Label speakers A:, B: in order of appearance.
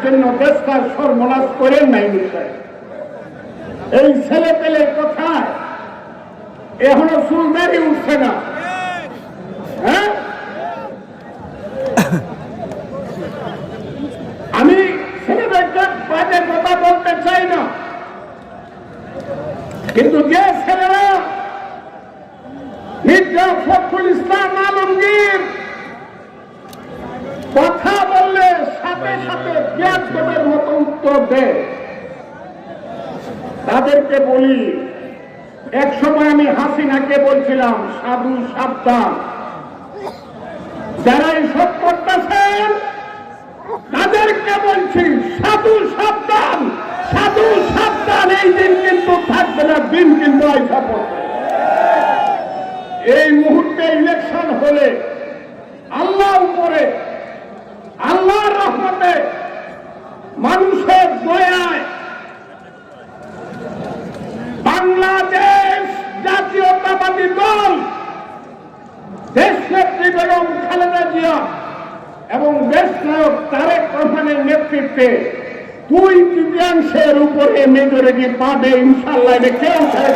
A: জন্য দেশটার সর্বনাশ করেন নাই বিষয়। এই ছেলে পেলে কোথায়? এখনো চুল দাঁড়িয়ে উঠছে না। হ্যাঁ, আমি ছেলেদেরকে বাজে কথা বলতে চাই না, কিন্তু যে ছেলেরা মির্জা ফখরুল ইসলাম আলমগীর কথা বললে সাথে সাথে বিয়াদবের মতো উত্তর দেয়, তাদেরকে বলি, এক সময় আমি হাসিনাকে বলছিলাম সাধু সাবধান, যারা এইসব করতেছেন তাদেরকে বলছি সাধু সাবধান, সাধু সাবধান, এই দিন কিন্তু থাকবে না, দিন কিন্তু আইসা পড়বে। এই মুহূর্তে ইলেকশন হলে আল্লাহ উপরে, আল্লাহর রহমতে, মানুষের দয়ায় বাংলাদেশ জাতীয়তাবাদী দল দেশনেত্রী বেগম খালেদা জিয়া এবং দেশনায়ক তারেক রহমানের নেতৃত্বে 2/3 উপরে মেজরিটি পাবে ইনশাআল্লাহ। কেউ ছেড়ে